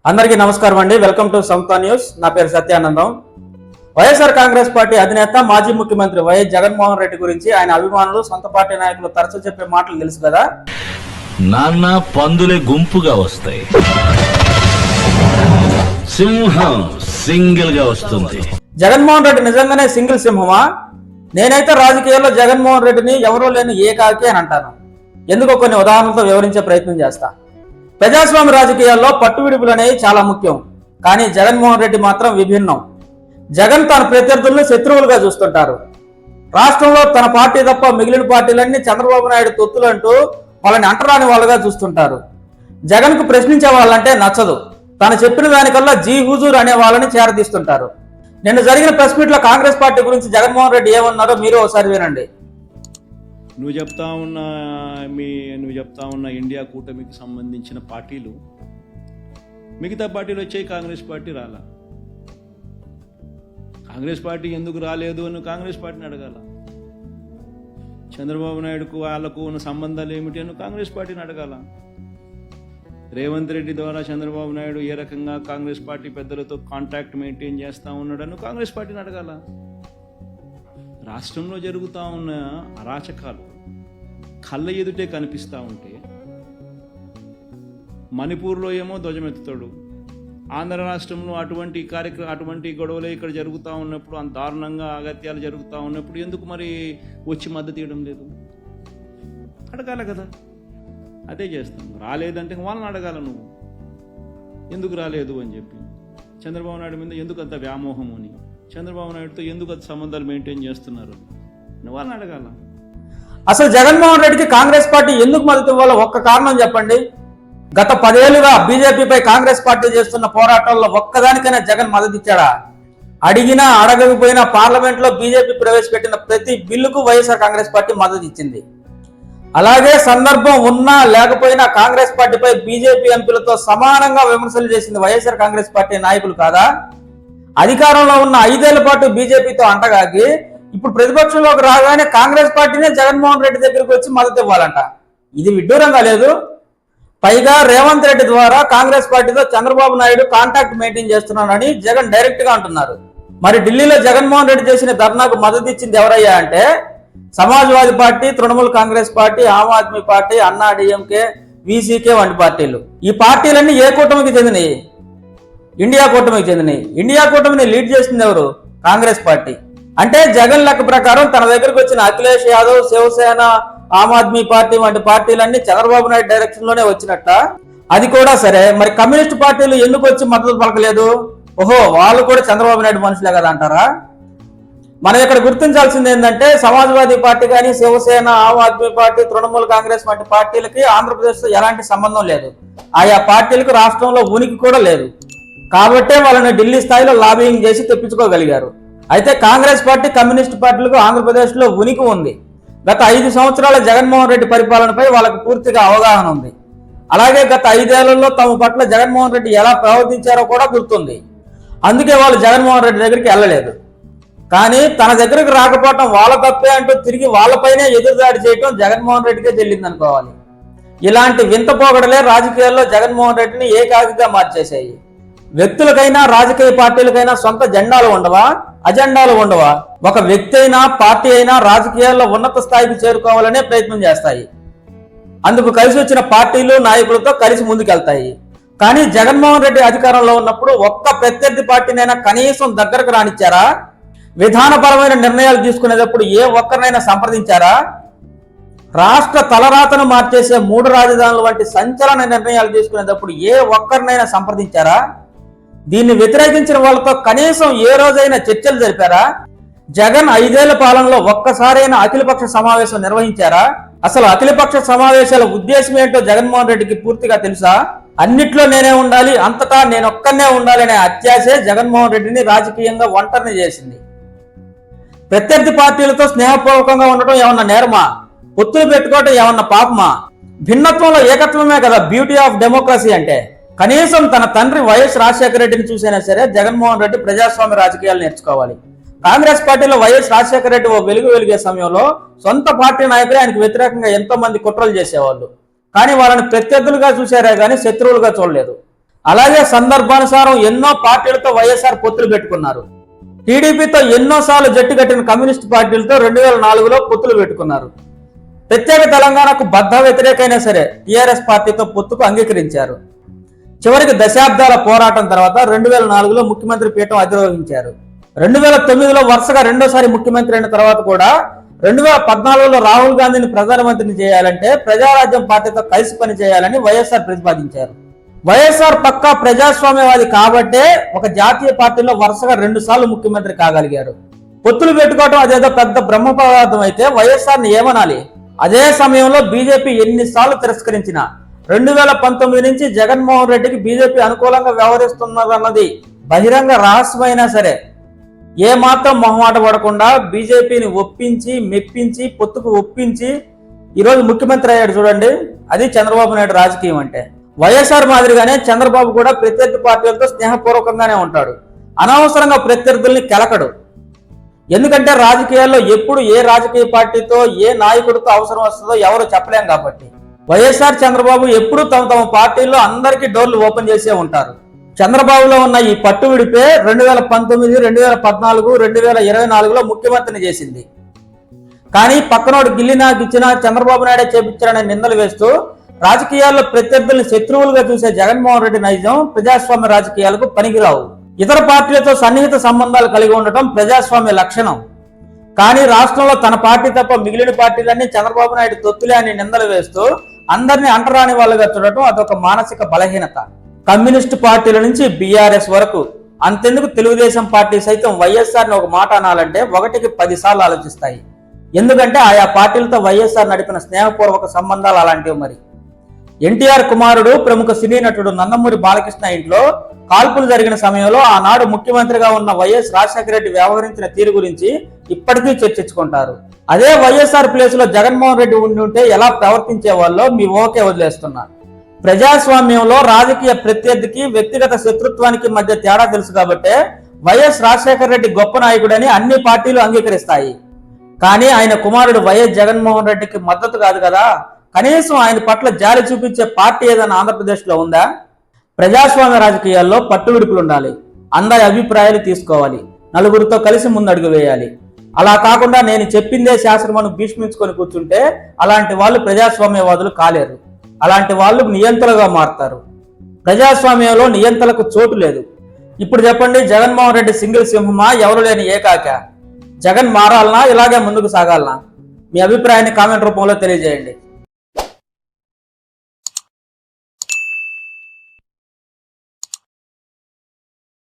అందరికీ నమస్కారం అండి. Welcome to Samata news. నా పేరు సత్యానందం. వైఎస్ఆర్ కాంగ్రెస్ పార్టీ అధినేత మాజీ ముఖ్యమంత్రి వైఎస్ జగన్మోహన్ రెడ్డి గురించి ఆయన అభిమానులు, సొంత పార్టీ నాయకులు తరచూ చెప్పే మాటలు తెలుసు కదా. నాన్న పందులే గుంపుగా వస్తాయి, సింహం సింగిల్ గా వస్తుంది. జగన్మోహన్ రెడ్డి నిజంగానే సింగిల్ సింహమా? నేనైతే రాజకీయాల్లో జగన్మోహన్ రెడ్డిని ఎవరూ లేని ఏకాకి అని అంటాను. ఎందుకో కొన్ని ఉదాహరణలతో వివరించే ప్రయత్నం చేస్తా. ప్రజాస్వామ్య రాజకీయాల్లో పట్టువిడుపులు అనేవి చాలా ముఖ్యం. కానీ జగన్మోహన్ రెడ్డి మాత్రం విభిన్నం. జగన్ తన ప్రత్యర్థులను శత్రువులుగా చూస్తుంటారు. రాష్ట్రంలో తన పార్టీ తప్ప మిగిలిన పార్టీలన్నీ చంద్రబాబు నాయుడు తొత్తులు అంటూ వాళ్ళని అంటరాని వాళ్ళుగా చూస్తుంటారు. జగన్ కు ప్రశ్నించే వాళ్ళంటే నచ్చదు. తను చెప్పిన దానికల్లా జీ హుజూర్ అనే వాళ్ళని చేరదీస్తుంటారు. నిన్న జరిగిన ప్రెస్ మీట్ లో కాంగ్రెస్ పార్టీ గురించి జగన్మోహన్ రెడ్డి ఏమన్నారో మీరు ఒకసారి వినండి. నువ్వు చెప్తా ఉన్న ఇండియా కూటమికి సంబంధించిన పార్టీలు, మిగతా పార్టీలు వచ్చాయి, కాంగ్రెస్ పార్టీ రాలా. కాంగ్రెస్ పార్టీ ఎందుకు రాలేదు అని కాంగ్రెస్ పార్టీని అడగాల. చంద్రబాబు నాయుడుకు వాళ్ళకు ఉన్న సంబంధాలు ఏమిటి అని కాంగ్రెస్ పార్టీని అడగాల. రేవంత్ రెడ్డి ద్వారా చంద్రబాబు నాయుడు ఏ రకంగా కాంగ్రెస్ పార్టీ పెద్దలతో కాంటాక్ట్ మెయింటైన్ చేస్తూ ఉన్నాడని కాంగ్రెస్ పార్టీని అడగాల. రాష్ట్రంలో జరుగుతూ ఉన్న అరాచకాలు కళ్ళ ఎదుటే కనిపిస్తూ ఉంటే, మణిపూర్లో ఏమో ధ్వజమెత్తుతాడు, ఆంధ్ర రాష్ట్రంలో అటువంటి గొడవలే ఇక్కడ జరుగుతూ ఉన్నప్పుడు, అంత దారుణంగా అగత్యాలు జరుగుతూ ఉన్నప్పుడు ఎందుకు మరి వచ్చి మద్దతు ఇవ్వడం లేదు? అడగాల కదా. అదే చేస్తాం. రాలేదంటే వాళ్ళని అడగాల, నువ్వు ఎందుకు రాలేదు అని చెప్పి. చంద్రబాబు నాయుడు మీద ఎందుకు అంత వ్యామోహం అని, చంద్రబాబు నాయుడుతో ఎందుకు అంత సంబంధాలు మెయింటైన్ చేస్తున్నారు వాళ్ళని అడగాల. అసలు జగన్మోహన్ రెడ్డికి కాంగ్రెస్ పార్టీ ఎందుకు మద్దతు ఇవ్వాలో ఒక్క కారణం చెప్పండి. గత 10 ఏళ్లుగా బీజేపీపై కాంగ్రెస్ పార్టీ చేస్తున్న పోరాటాల్లో ఒక్కదానికైనా జగన్ మద్దతు ఇచ్చాడా? అడిగినా అడగకపోయినా పార్లమెంట్ లో బీజేపీ ప్రవేశపెట్టిన ప్రతి బిల్లుకు వైఎస్ఆర్ కాంగ్రెస్ పార్టీ మద్దతు ఇచ్చింది. అలాగే సందర్భం ఉన్నా లేకపోయినా కాంగ్రెస్ పార్టీపై బీజేపీ ఎంపీలతో సమానంగా విమర్శలు చేసింది వైఎస్ఆర్ కాంగ్రెస్ పార్టీ నాయకులు కాదా? అధికారంలో ఉన్న 5 ఏళ్ల పాటు బీజేపీతో అంటగాగి ఇప్పుడు ప్రతిపక్షంలోకి రాగానే కాంగ్రెస్ పార్టీనే జగన్మోహన్ రెడ్డి దగ్గరికి వచ్చి మద్దతు ఇవ్వాలంట. ఇది విడ్డూరంగా లేదు? పైగా రేవంత్ రెడ్డి ద్వారా కాంగ్రెస్ పార్టీతో చంద్రబాబు నాయుడు కాంటాక్ట్ మెయింటైన్ చేస్తున్నానని జగన్ డైరెక్ట్ గా అంటున్నారు. మరి ఢిల్లీలో జగన్మోహన్ రెడ్డి చేసిన ధర్నాకు మద్దతు ఇచ్చింది ఎవరయ్యా అంటే Samajwadi party, Trinamool Congress party, Aam Aadmi party, అన్నా డిఎంకే, వీసీకే వంటి పార్టీలు. ఈ పార్టీలన్నీ ఏ కూటమికి చెందినవి? ఇండియా కూటమికి చెందినవి. ఇండియా కూటమిని లీడ్ చేసింది ఎవరు? కాంగ్రెస్ పార్టీ. అంటే జగన్ లెక్క ప్రకారం తన దగ్గరకు వచ్చిన అఖిలేష్ యాదవ్, శివసేన, ఆమ్ ఆద్మీ పార్టీ వంటి పార్టీలన్నీ చంద్రబాబు నాయుడు డైరెక్షన్ లోనే వచ్చినట్ట. అది కూడా సరే, మరి కమ్యూనిస్ట్ పార్టీలు ఎందుకు వచ్చి మద్దతు పలకలేదు? ఓహో, వాళ్ళు కూడా చంద్రబాబు నాయుడు మనుషులే కదా అంటారా? మనం ఇక్కడ గుర్తించాల్సింది ఏంటంటే సమాజ్వాదీ పార్టీ కానీ, శివసేన, ఆమ్ ఆద్మీ పార్టీ, తృణమూల్ కాంగ్రెస్ వంటి పార్టీలకి ఆంధ్రప్రదేశ్ తో ఎలాంటి సంబంధం లేదు. ఆయా పార్టీలకు రాష్ట్రంలో ఉనికి కూడా లేదు. కాబట్టే వాళ్ళని ఢిల్లీ స్థాయిలో లాబింగ్ చేసి తెప్పించుకోగలిగారు. అయితే కాంగ్రెస్ పార్టీ, కమ్యూనిస్ట్ పార్టీలకు ఆంధ్రప్రదేశ్ లో ఉనికి ఉంది. గత 5 సంవత్సరాల జగన్మోహన్ రెడ్డి పరిపాలనపై వాళ్ళకు పూర్తిగా అవగాహన ఉంది. అలాగే గత 5 ఏళ్లలో తమ పట్ల జగన్మోహన్ రెడ్డి ఎలా ప్రవర్తించారో కూడా గుర్తుంది. అందుకే వాళ్ళు జగన్మోహన్ రెడ్డి దగ్గరికి వెళ్ళలేదు. కానీ తన దగ్గరకు రాకపోవటం వాళ్ళ తప్పే అంటూ తిరిగి వాళ్ళపైనే ఎదురుదాడి చేయటం జగన్మోహన్ రెడ్డికే చెల్లింది అనుకోవాలి. ఇలాంటి వింత పోగడలే రాజకీయాల్లో జగన్మోహన్ రెడ్డిని ఏకాకిగా మార్చేశాయి. వ్యక్తులకైనా రాజకీయ పార్టీలకైనా సొంత జెండాలు ఉండవా, అజెండాలు ఉండవా? ఒక వ్యక్తి అయినా పార్టీ అయినా రాజకీయాల్లో ఉన్నత స్థాయికి చేరుకోవాలనే ప్రయత్నం చేస్తాయి. అందుకు కలిసి వచ్చిన పార్టీలు, నాయకులతో కలిసి ముందుకెళ్తాయి. కానీ జగన్మోహన్ రెడ్డి అధికారంలో ఉన్నప్పుడు ఒక్క ప్రత్యర్థి పార్టీనైనా కనీసం దగ్గరకు రానిచ్చారా? విధానపరమైన నిర్ణయాలు తీసుకునేటప్పుడు ఏ ఒక్కరినైనా సంప్రదించారా? రాష్ట్ర తలరాతను మార్చేసే 3 రాజధానులు వంటి సంచలన నిర్ణయాలు తీసుకునేటప్పుడు ఏ ఒక్కరినైనా సంప్రదించారా? దీన్ని వ్యతిరేకించిన వాళ్ళతో కనీసం ఏ రోజైనా చర్చలు జరిపారా? జగన్ 5 ఏళ్ల పాలనలో ఒక్కసారైనా అఖిలపక్ష సమావేశం నిర్వహించారా? అసలు అఖిలపక్ష సమావేశాల ఉద్దేశం ఏంటో జగన్మోహన్ రెడ్డికి పూర్తిగా తెలుసా? అన్నిట్లో నేనే ఉండాలి, అంతటా నేనొక్కనే ఉండాలి అనే అత్యాశే జగన్మోహన్ రెడ్డిని రాజకీయంగా ఒంటరిని చేసింది. ప్రత్యర్థి పార్టీలతో స్నేహపూర్వకంగా ఉండటం ఏమన్నా నేరమా? పొత్తులు పెట్టుకోవటం ఏమన్నా పాపమా? భిన్నత్వంలో ఏకత్వమే కదా బ్యూటీ ఆఫ్ డెమోక్రసీ అంటే. కనీసం తన తండ్రి వైఎస్ రాజశేఖర రెడ్డిని చూసైనా సరే జగన్మోహన్ రెడ్డి ప్రజాస్వామ్య రాజకీయాలు నేర్చుకోవాలి. కాంగ్రెస్ పార్టీలో వైఎస్ రాజశేఖర రెడ్డి ఓ వెలిగే సమయంలో సొంత పార్టీ నాయకులే ఆయనకు వ్యతిరేకంగా ఎంతో మంది కుట్రలు చేసేవాళ్ళు. కానీ వాళ్ళని ప్రత్యర్థులుగా చూశారే గానీ శత్రువులుగా చూడలేదు. అలాగే సందర్భానుసారం ఎన్నో పార్టీలతో వైఎస్ఆర్ పొత్తులు పెట్టుకున్నారు. టీడీపీతో ఎన్నోసార్లు జట్టు కట్టిన కమ్యూనిస్ట్ పార్టీలతో 2004లో పొత్తులు పెట్టుకున్నారు. ప్రత్యేక తెలంగాణకు బద్ధ వ్యతిరేకైనా సరే టీఆర్ఎస్ పార్టీతో పొత్తుకు అంగీకరించారు. చివరికి దశాబ్దాల పోరాటం తర్వాత 2004లో ముఖ్యమంత్రి పీఠం అధిరోహించారు. 2009లో వరుసగా రెండోసారి ముఖ్యమంత్రి అయిన తర్వాత కూడా 2014లో రాహుల్ గాంధీని ప్రధానమంత్రిని చేయాలంటే ప్రజారాజ్యం పార్టీతో కలిసి పని చేయాలని వైఎస్ఆర్ ప్రతిపాదించారు. వైఎస్ఆర్ పక్కా ప్రజాస్వామ్యవాది కాబట్టే ఒక జాతీయ పార్టీలో వరుసగా 2 సార్లు ముఖ్యమంత్రి కాగలిగారు. పొత్తులు పెట్టుకోవడం అదేదో పెద్ద బ్రహ్మ పదార్థం అయితే వైఎస్ఆర్ని ఏమనాలి? అదే సమయంలో బీజేపీ ఎన్నిసార్లు తిరస్కరించినా 2019 నుంచి జగన్మోహన్ రెడ్డికి బీజేపీ అనుకూలంగా వ్యవహరిస్తున్నదన్నది బహిరంగ రహస్యమైనా సరే ఏ మాత్రం మొహమాట పడకుండా బీజేపీని ఒప్పించి మెప్పించి పొత్తుకు ఒప్పించి ఈరోజు ముఖ్యమంత్రి అయ్యాడు చూడండి. అది చంద్రబాబు నాయుడు రాజకీయం అంటే. వైఎస్ఆర్ మాదిరిగానే చంద్రబాబు కూడా ప్రత్యర్థి పార్టీలతో స్నేహపూర్వకంగానే ఉంటాడు. అనవసరంగా ప్రత్యర్థుల్ని కెలకడు. ఎందుకంటే రాజకీయాల్లో ఎప్పుడు ఏ రాజకీయ పార్టీతో ఏ నాయకుడితో అవసరం వస్తుందో ఎవరు చెప్పలేం కాబట్టి. వైఎస్ఆర్ చంద్రబాబు ఎప్పుడు తమ పార్టీల్లో అందరికీ డోర్లు ఓపెన్ చేసే ఉంటారు. చంద్రబాబులో ఉన్న ఈ పట్టు విడిపే 2019, 2014, 2024లో ముఖ్యమంత్రిని చేసింది. కానీ పక్కనోడు గిల్లినాకి ఇచ్చినా చంద్రబాబు నాయుడే చేపించారనే నిందలు వేస్తూ రాజకీయాల్లో ప్రత్యర్థుల్ని శత్రువులుగా చూసే జగన్మోహన్ రెడ్డి నైజం ప్రజాస్వామ్య రాజకీయాలకు పనికిరావు. ఇతర పార్టీలతో సన్నిహిత సంబంధాలు కలిగి ఉండటం ప్రజాస్వామ్య లక్షణం. కానీ రాష్ట్రంలో తన పార్టీ తప్ప మిగిలిన పార్టీలన్నీ చంద్రబాబు నాయుడు తొత్తులే అని నిందలు వేస్తూ అందరినీ అంటరాని వాళ్ళుగా చూడటం అదొక మానసిక బలహీనత. కమ్యూనిస్టు పార్టీల నుంచి బీఆర్ఎస్ వరకు, అంతెందుకు తెలుగుదేశం పార్టీ సైతం వైఎస్ఆర్ని ఒక మాట అనాలంటే 1కి 10 సార్లు ఆలోచిస్తాయి. ఎందుకంటే ఆయా పార్టీలతో వైఎస్ఆర్ నడిపిన స్నేహపూర్వక సంబంధాలు అలాంటివి. మరి ఎన్టీఆర్ కుమారుడు ప్రముఖ సినీ నటుడు నందమూరి బాలకృష్ణ ఇంట్లో కాల్పులు జరిగిన సమయంలో ఆనాడు ముఖ్యమంత్రిగా ఉన్న వైఎస్ రాజశేఖర రెడ్డి వ్యవహరించిన తీరు గురించి ఇప్పటికీ చర్చించుకుంటారు. అదే వైఎస్ఆర్ ప్లేస్ లో జగన్మోహన్ రెడ్డి ఉండి ఉంటే ఎలా ప్రవర్తించే వాళ్ళో మీ ఓకే వదిలేస్తున్నారు. ప్రజాస్వామ్యంలో రాజకీయ ప్రత్యర్థికి వ్యక్తిగత శత్రుత్వానికి మధ్య తేడా తెలుసు కాబట్టే వైఎస్ రాజశేఖర రెడ్డి గొప్ప నాయకుడని అన్ని పార్టీలు అంగీకరిస్తాయి. కానీ ఆయన కుమారుడు వైఎస్ జగన్మోహన్ రెడ్డికి మద్దతు కాదు కదా. కనీసం ఆయన పట్ల జాలి చూపించే పార్టీ ఏదైనా ఆంధ్రప్రదేశ్ లో ఉందా? ప్రజాస్వామ్య రాజకీయాల్లో పట్టు విడుపులు ఉండాలి. అందరి అభిప్రాయాలు తీసుకోవాలి. నలుగురితో కలిసి ముందడుగు వేయాలి. అలా కాకుండా నేను చెప్పిందే శాసనమని భీష్మించుకొని కూర్చుంటే అలాంటి వాళ్ళు ప్రజాస్వామ్యవాదులు కాలేరు. అలాంటి వాళ్ళు నియంతలుగా మారుతారు. ప్రజాస్వామ్యంలో నియంతలకు చోటు లేదు. ఇప్పుడు చెప్పండి, జగన్మోహన్ రెడ్డి సింగిల్ సింహమా, ఎవరు లేని ఏకాక? జగన్ మారాలనా, ఇలాగే ముందుకు సాగాలనా? మీ అభిప్రాయాన్ని కామెంట్ రూపంలో తెలియజేయండి.